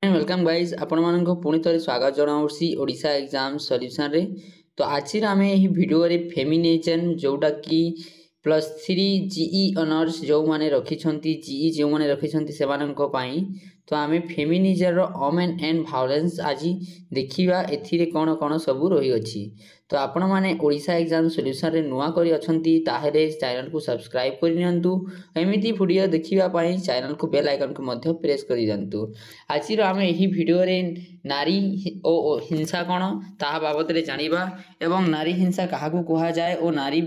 Welcome guys आपण मानक पुणी थे स्वागत जनाऊँगी ओडिशा एग्जाम सॉल्यूशन रे। तो आज आम यही वीडियो रे फेमिनिजम जोटा कि +3 जीई ऑनर्स जो माने रखिछंती जीई जो माने रखिछंती सेमानंको पाई तो आम फेमिनिजम रो वुमेन एंड वायलेंस आज देखिबा एथिरे कोन कोन सब रही अछि। तो आपण माने ओडिशा एग्जाम सॉल्यूशन रे नुआ करी अछंती ताहेले चैनल को सब्सक्राइब करि नियंतु। एमिति वीडियो देखिबा पाई चैनल को बेल आइकन को मध्य प्रेस करि दियंतु। आज आम यही वीडियो रे नारी ओ हिंसा कौन ता बाबद रे जानिबा एवं नारी हिंसा काहाकू कहा जाए और नारी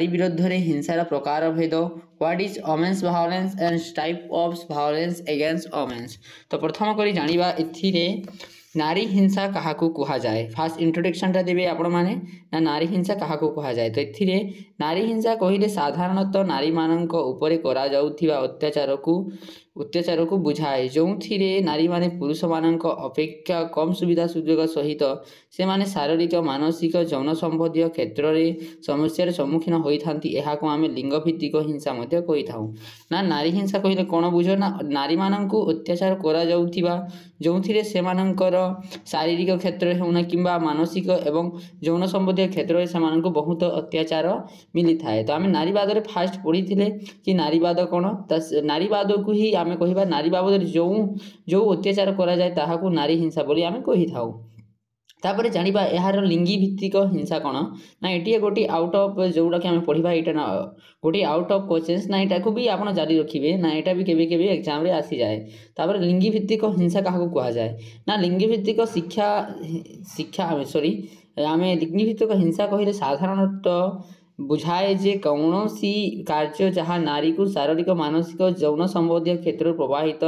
विरुद्ध रे हिंसार प्रकार भेद what is women's violence and type of violence against women's. तो प्रथम करी जानिबा एथिरे नारी हिंसा काहाकू कहा जाए। फास्ट इंट्रोडक्शन टा देबे आपण माने ना नारी हिंसा काहाकू कहा जाए। तो एथिरे नारी हिंसा कहिले साधारणतः नारी मानक उपरे करा जाउथिबा अत्याचार को बुझाए जो नारी माने पुरुष मानक अपेक्षा कम सुविधा सुजोग सहित से माने शारीरिक मानसिक यौन संबंधी क्षेत्र में समस्या सम्मुखीन होती आम लिंग भित्तिक हिंसा कही था ना। नारी हिंसा कहले कौन बुझ ना नारी मानक अत्याचार करा जाउथिबा जो से शारीरिक क्षेत्र होना कि मानसिक एवं यौन संबंधी क्षेत्र में से बहुत अत्याचार मिली थाए। तो आम नारीवाद फास्ट पढ़ी कि नारीवाद कौन नारीवाद को ही आम कह नारी बाबद जो जो अत्याचार करा जाए ताहाकू नारी हिंसा बोली आम कही था। तापर जानिबा यार लिंगी भित्तिक हिंसा कौन ना ये गोटे आउट ऑफ जोड़ा कि आम पढ़ा यहाँ ना गोटे आउट ऑफ क्वेश्चंस ना यहाँ को भी आप जारी रखिए ना यहाँ भी केवे केवे एग्जाम रे आसी जाए। तापर लिंगी भित्तिक हिंसा क्या कह जाए ना लिंगी भित्तिक शिक्षा आम लिंगी भित्तिक हिंसा कहले साधारणतः बुझाए जे कौनसी कार्य जहाँ नारी को शारीरिक मानसिक यौन संबंधी क्षेत्र प्रभावित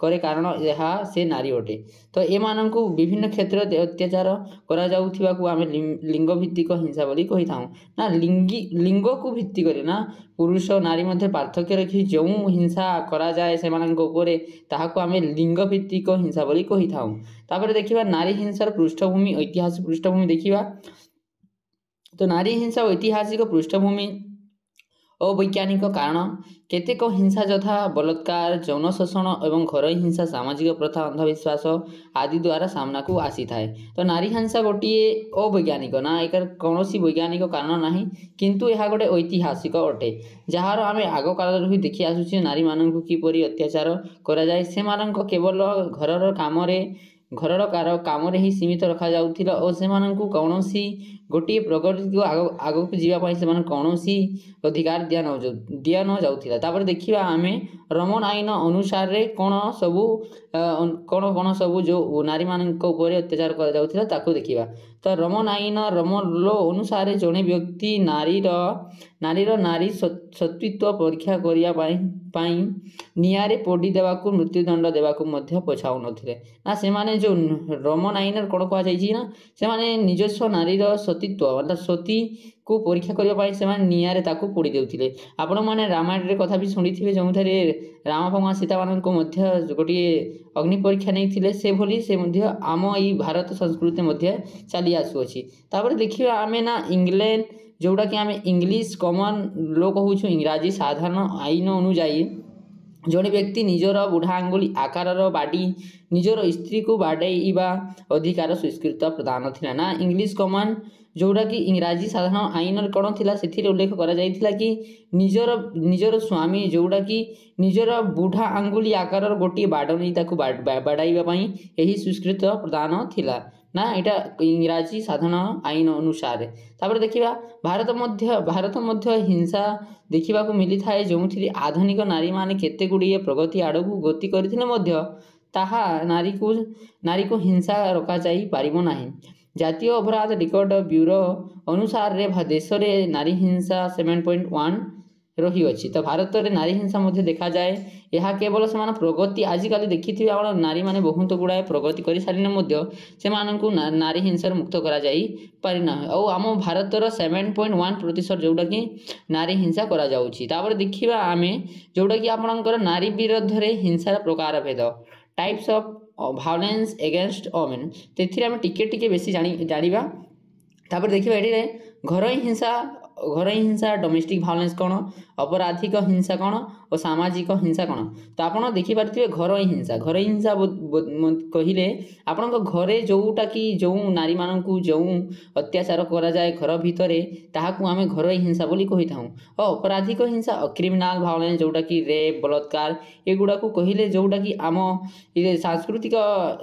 करे कारण यह से नारी अटे। तो एमान को विभिन्न क्षेत्र अत्याचार करा जाउथिबा को आम लिंग भित्तिक हिंसा बोली कही था ना। लिंग को भित्ति करे ना पुरुष नारी मध्य पार्थक्य रखी जो हिंसा करा जाए से ताहाको आम लिंग भित्तिक हिंसा बोली कही था। तापर देखिबा नारी हिंसार पृष्ठभूमि ऐतिहासिक पृष्ठभूमि देखिबा। तो नारी हिंसा ऐतिहासिक पृष्ठभूमि अवैज्ञानिक कारण केतेक हिंसा यथा बलात्कार यौन शोषण एवं घर हिंसा सामाजिक प्रथा अंधविश्वास आदि द्वारा सामना को आसी थाए। तो नारी हिंसा गोटे अवैज्ञानिक ना एक कौन वैज्ञानिक कारण ना किंतु यह गोटे ऐतिहासिक अटे जार आम आग काल भी देखी आसुचे नारी मानक किपरि अत्याचार करा जाए से केवल घर काम ही सीमित रखा जाउथिला और से कौन गोटे प्रगति को आग को जीवाई से कौन अधिकार दिया न जाउथिला। तापर देखिबा आमे रमन आईन अनुसार रे कौन सब जो नारी मानक ऊपर अत्याचार करा जाउथिला ताको देखिबा। तो रमन लो अनुसार जड़े व्यक्ति नारी सत्वित्व परीक्षा करिया पाई निआरे पोड़ी देवाकू मृत्युदंड देवाकू मध्य पछाउ नथिले ना। से माने जो रमन आईन कौन कह जाइछि ना से माने निजस्व नारीर सतीत्व मतलब सती को परीक्षा करने से निआरे ताकू पोड़ी देउथिले। आपण माने रामायण रे कथा भी शुणिथिबे जो राम भगवान सीता मान गोटे अग्नि परीक्षा नहीं थिले से भली से मध्य आम ई भारत संस्कृति मध्य चली आसुअछि। तापर देखिबा आमे ना इंग्लैंड जोड़ा कि आम इंग्लिश कॉमन लो कहूँ इंग्राजी साधारण आईन अनुजाई जड़े व्यक्ति निजर बुढ़ा आंगुली आकार बाड़ी निजर स्त्री को बाड़ेबा अधिकार स्वीकृत प्रदान थिला ना। इंग्लिश कॉमन जोड़ा कि इंग्राजी साधारण आईन कौन थिला से उल्लेख करा जाइथिला कि निजर स्वामी जोड़ा कि निजर बुढ़ा आंगुली आकार गोटे बाड़ नहीं बाड़ाइबा यही स्वीकृत प्रदान थिला ना। यहाँ इंग्राजी साधारण आईन अनुसार। तापर देखिबा भारत मध्य हिंसा देखा मिली थाए जो आधुनिक नारी माने केते गुड़िए प्रगति आड़ को गति करथिले मध्य ताहा नारी को हिंसा रोका जाई पारिबो नाही। जातीय अपराध रिकॉर्ड ब्यूरो अनुसार रे देश रे नारी हिंसा 7.1 रही अच्छी। तो भारत में नारी हिंसा मध्य देखा जाए यह केवल से प्रगति आजिकल देखी थी नारी माने बहुत गुड़ाए प्रगति कर सारे से नारी हिंसा मुक्त करा जाई पारिना और आम भारतर 7.1% जोटा कि नारी हिंसा करा जाउछि। तापर देखिबा आमे जोटा कि आपणकर नारी विरुद्ध रे हिंसार प्रकार भेद types of violence against women तेथिरे आमे टिके बेसी जानिबा। तापर देखिबा एठी घर हिंसा डोमेस्टिक वायलेंस कौन अपराधिक हिंसा कौन और सामाजिक हिंसा कौन। तो आप देखिपे घरोई हिंसा कहले आपण घरे जोटा कि जो नारी मानक जो अत्याचार करा जाए घर भितर ताहाकू आमे घरोई हिंसा बोली कही था। और अपराधिक हिंसा क्रिमिनाल भायोलेंस जोटा कि रेप बलात्कार एगुड़ा को कहले जोटा कि आम सांस्कृतिक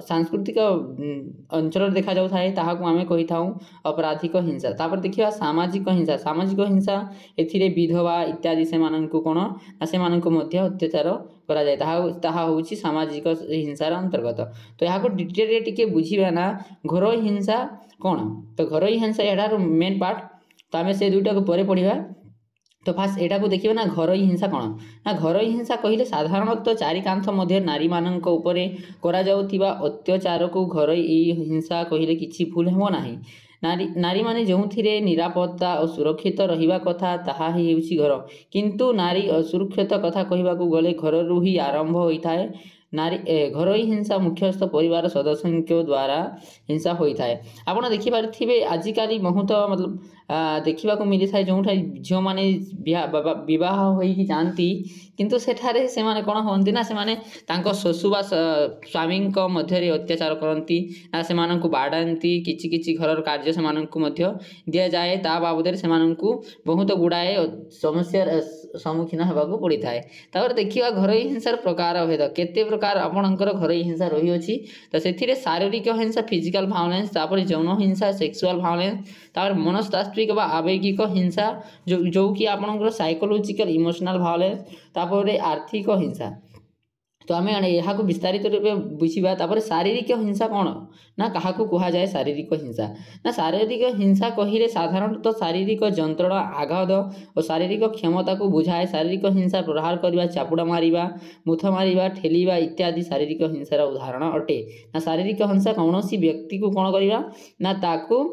सांस्कृतिक अंचल देखा जाऊ थाए ताहाकू आमे कही था अपराधिक हिंसा। तापर देखिबा सामाजिक हिंसा। सामाजिक हिंसा एथिरे विधवा इत्यादि से माननकु कोन ना से माननकु मध्य अत्याचार करा जाए ताहा होउची सामाजिक हिंसार अंतर्गत। तो यहाँ को डिटेल टिके बुझीबा ना घरोई हिंसा कौन। तो घरोई हिंसा एडार मेन पार्ट। तो आमे से दुईटा को परे पढ़िबा। तो फास्ट एटा को देखिबा ना घरोई हिंसा कौन ना घरोई हिंसा कहले साधारणतः चारि कांथ मध्य नारी माननक उपरे करा जाउथिबा अत्याचार को घरोई हिंसा कहले किछि भूल हेबो नाही। नारी माने जोथिरे निरापत्ता और सुरक्षित रहिबा कथा ताहा ही हेउछि घर। किंतु नारी असुरक्षित कथा कहिबाकू गले घररू ही आरंभ होइथाए। नारी घरोई हिंसा मुख्यस्थ परिवार सदस्यों द्वारा हिंसा होता है। आपड़ देखिपे आजिकल बहुत मतलब देखा मिली था जो झील मैंने बह हो जाती किंतु सेठारे से माने कौन होती ना से शशु बा स्वामी मध्य अत्याचार करती ना से बाड़ाती किसी घर कार्य से दि जाए ता बाबद से बहुत गुड़ाए समस्या सम्मुखीन होगा पड़ी था। देखा घरोई हिंसार प्रकार भेद केते प्रकार आपणकर घरोई हिंसा रही अछि। तो से शारीरिक हिंसा फिजिकल भायोलेंस तापर यौन हिंसा सेक्सुअल भायोलेंस तापर मनस्तात्विक बा आवेगिक हिंसा जो कि आपणकर साइकोलॉजिकल इमोशनल भायोलेंस तापर आर्थिक हिंसा। तो आम यहाँ को विस्तारित रूप बुझा। तापर शारीरिक हिंसा कौन ना क्या कह जाए शारीरिक हिंसा ना शारीरिक हिंसा कहले साधारणतः शारीरिक जंत्रणा आघात और शारीरिक क्षमता को बुझाए। शारीरिक हिंसा प्रहार करने चापुड़ा मारिबा मुथ मारिबा ठेलिबा इत्यादि शारीरिक हिंसार उदाहरण अटे। ना शारीरिक हिंसा कौन व्यक्ति को कौन करवा ना ताकू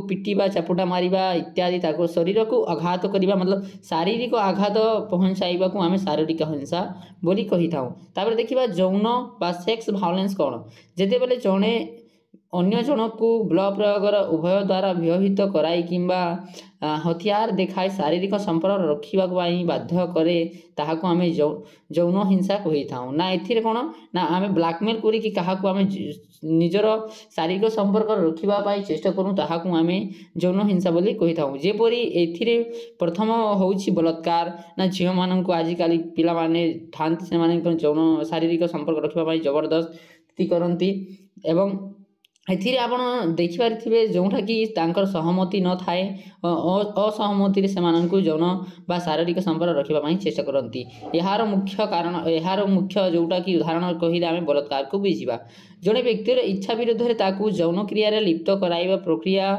पिटिबा चापुटा मारिबा इत्यादि ताको शरीर को आघात करवा मतलब शारीरिक आघात पहुँचाइबा को आमे शारीरिक हिंसा बोली कही था। तापर देखिबा यौन बा सेक्स भायोलेंस कौन जेते बेले जणे अन्य जन को बल प्रयोगर उभय द्वारा व्यवहित कराई किंबा हथियार देखाई शारीरिक संपर्क रखा बाध्य करे ताहाको आमे यौन हिंसा कही था। ना एथिरे कौन ना आमे ब्लैकमेल करी काहाको आमे निजर शारीरिक संपर्क रखा चेष्टा करूँ ताहाको आमे यौन हिंसा बोली कही था। जेपरी एथिरे प्रथम होउछि बलात्कार ना झील मानक आजिकल पिला माने थांती से माने यौन शारीरिक संपर्क रखा जबरदस्ती करती एवं एथिरे आपण देखिपारे जोटा कि तांकर सहमति न थाए असहमति से यौन बा शारीरिक संपर्क रखा चेष्टा करती। यार मुख्य कारण यार मुख्य जोटा कि उदाहरण कहले आम बलात्कार को बुझा। जड़े व्यक्तिर इच्छा विरुद्ध में यौन क्रिया लिप्त कराइबा प्रक्रिया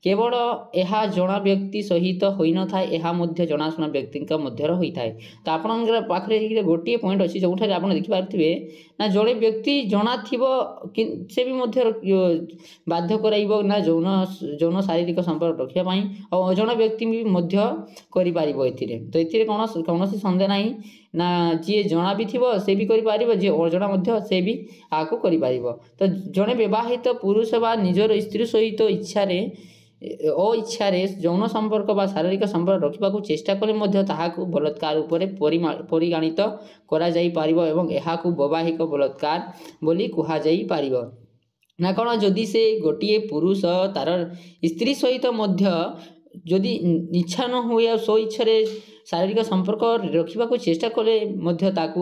केवल यह जना व्यक्ति सहित होई न थाए यह मध्य जनाशुना व्यक्ति मध्य होता है। तो आपणकर पाखे गोटे पॉइंट अच्छी जो आप देखिपे ना जड़े व्यक्ति जना थी से भी बाध्य कराइब ना यौन शारीरिक संपर्क रखापी और अजणा व्यक्ति भी कर। तो ये कौन सन्देह ना ना जी जना भी थी से भी कर जी अजणा से भी आपको कर। तो जड़े बहित पुरुष बा निजर स्त्री सहित इच्छारे अइच्छारे यौन संपर्क बा शारीरिक संपर्क रखा चेष्टा कले ताहाकू बलात्कार उपरे परिगणित करा जाई पारिबो एवं एहाकू वैवाहिक बलात्कार बोली कहा जाई पारिबो। ना कौन जदि से गोटे पुरुष तार स्त्री सहित जदि इच्छा न हुए सो इच्छा शारीरिक संपर्क रखा चेष्टा कले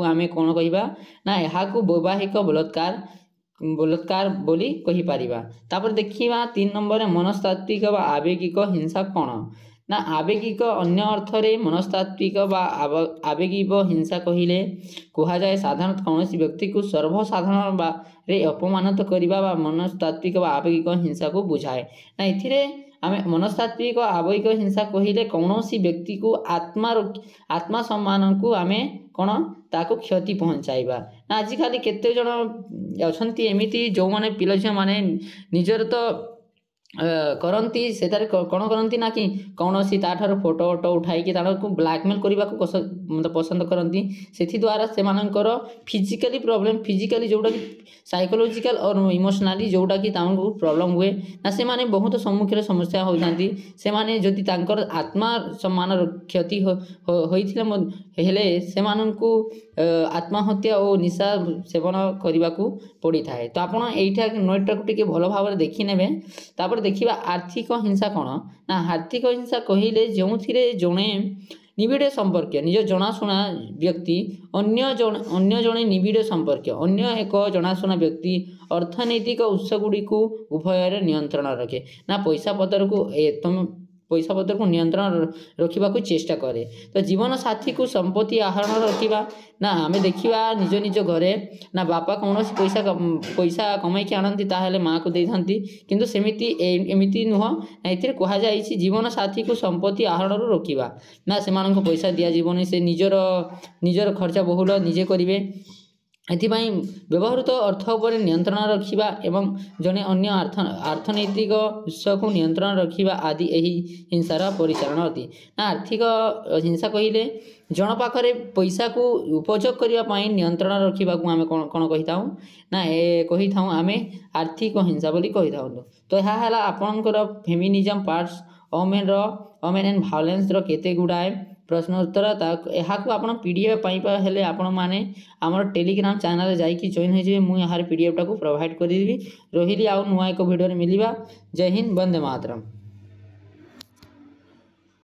आमे कौन कहवा ना एहाकू वैवाहिक बलात्कार बोली कही पारिबा। तापर देखिबा 3 नंबर मनस्तात्विक बा आवेगिक हिंसा कौन ना आवेगिक अन्य अर्थ रे मनस्तात्विक बा आवेगिक हिंसा कहले कहा जाए साधारणतः कौन व्यक्ति को सर्वसाधारण बा रे अपमानित करबा बा मनस्तात्विक बा आवेगिक हिंसा को बुझाए। ना एथिरे आमे मनस्तात्विक आवेगिक हिंसा कहले कौन व्यक्ति को आत्मा सम्मान को आमे कौन ताको क्षति पहुँचाइबा। ना आजिकल केते जन अछंती एमिति जो माने पिला झिया माने निजर तो କରନ୍ତି ସେଠାରେ କ'ଣ କରନ୍ତି ନା କି କୌଣସି ତାଠାରୁ ଫଟୋ ଉଠାଇକି ତାଙ୍କୁ ବ୍ଲାକମେଲ୍ କରିବାକୁ ପସନ୍ଦ କରନ୍ତି। ସେଥିଦ୍ୱାରା ସେମାନଙ୍କର ଫିଜିକାଲି ପ୍ରୋବ୍ଲେମ୍ ଯେଉଁଟାକି ସାଇକୋଲୋଜିକାଲ ଅର୍ ଇମୋସନାଲି ଯେଉଁଟାକି ତାଙ୍କୁ ପ୍ରୋବ୍ଲେମ୍ ହୁଏ ନା ସେମାନେ ବହୁତ ସମ୍ମୁଖୀନ ସମସ୍ୟା ହୋଇଥାନ୍ତି। ସେମାନେ ଯଦି ତାଙ୍କର ଆତ୍ମା ସମ୍ମାନର କ୍ଷତି ହୋଇଥିଲେ ହେଲେ ସେମାନଙ୍କୁ ଆତ୍ମହତ୍ୟା ଓ ନିଶା ସେବନ କରିବାକୁ ପଡ଼ିଥାଏ। ତ ଆପଣ ନୋଟ୍ଟାକୁ ଟିକେ ଭଲ ଭାବରେ ଦେଖିନେବେ। ତାପରେ ଦେଖିବା ଆର୍ଥିକ ହିଂସା କ'ଣ ନା ଆର୍ଥିକ ହିଂସା କହିଲେ ଯେଉଁଥିରେ ଜଣେ ନିବିଡ଼ ସମ୍ପର୍କୀୟ ନିଜ ଜଣାଶୁଣା ବ୍ୟକ୍ତି ଅନ୍ୟ ଜଣେ ନିବିଡ଼ ସମ୍ପର୍କୀୟ ଅନ୍ୟ ଏକ ଜଣାଶୁଣା ବ୍ୟକ୍ତି ଅର୍ଥନୈତିକ ଉତ୍ସଗୁଡ଼ିକୁ ଉଭୟରେ ନିୟନ୍ତ୍ରଣ ରଖେ ନା ପଇସା ପତ୍ରକୁ ନିୟନ୍ତ୍ରଣ ରଖିବାକୁ ଚେଷ୍ଟା କରେ। ତ ଜୀବନସାଥୀକୁ ସମ୍ପତ୍ତି ଆହରଣ ରଖିବା ନା ଆମେ ଦେଖିବା ନିଜ ଘରେ ନା ବାପା କୌଣସି ପଇସା କମାଇକି ଆଣନ୍ତି ତାହେଲେ ମାଆକୁ ଦେଇଥାନ୍ତି, କିନ୍ତୁ ଏମିତି ନୁହଁ। ଏଥିରେ କୁହାଯାଇଛି ଜୀବନସାଥୀକୁ ସମ୍ପତ୍ତି ଆହରଣରୁ ରୋକିବା ନା ସେମାନଙ୍କୁ ପଇସା ଦିଆଯିବନି, ସେ ନିଜର ଖର୍ଚ୍ଚ ବହୁଳ ନିଜେ କରିବେ। ଏଥିପାଇଁ ବ୍ୟବହୃତ ଅର୍ଥ ଉପରେ ନିୟନ୍ତ୍ରଣ ରଖିବା ଏବଂ ଜଣେ ଅନ୍ୟ ଅର୍ଥନୈତିକ ଉତ୍ସକୁ ନିୟନ୍ତ୍ରଣ ରଖିବା ଆଦି ଏହି ହିଂସାର ପରିଚାଳନା ଅଟେ। ନା ଆର୍ଥିକ ହିଂସା କହିଲେ ଜଣ ପାଖରେ ପଇସାକୁ ଉପଯୋଗ କରିବା ପାଇଁ ନିୟନ୍ତ୍ରଣ ରଖିବାକୁ ଆମେ କ'ଣ କହିଥାଉ ନା କହିଥାଉ ଆମେ ଆର୍ଥିକ ହିଂସା ବୋଲି କହିଥାଉ। ତ ଏହା ହେଲା ଆପଣଙ୍କର ଫେମିନିଜମ୍ ପାର୍ଟସ୍ ଓମେନ୍ ଆଣ୍ଡ ଭାয়োଲେନ୍ସର କେତେ ଗୁଡ଼ାଏ ପ୍ରଶ୍ନ ଉତ୍ତର। ଏହାକୁ ଆପଣ PDF ପାଇବା ହେଲେ ଆପଣମାନେ ଆମର ଟେଲିଗ୍ରାମ ଚ୍ୟାନେଲରେ ଯାଇକି ଜଏନ୍ ହୋଇଯିବେ। ମୁଁ ଏହାର PDFଟାକୁ ପ୍ରୋଭାଇଡ଼ କରିଦେବି। ରହିଲି, ଆଉ ନୂଆ ଏକ ଭିଡ଼ିଓରେ ମିଳିବା। ଜୟ ହିନ୍ଦ, ବନ୍ଦେ ମାତରମ୍।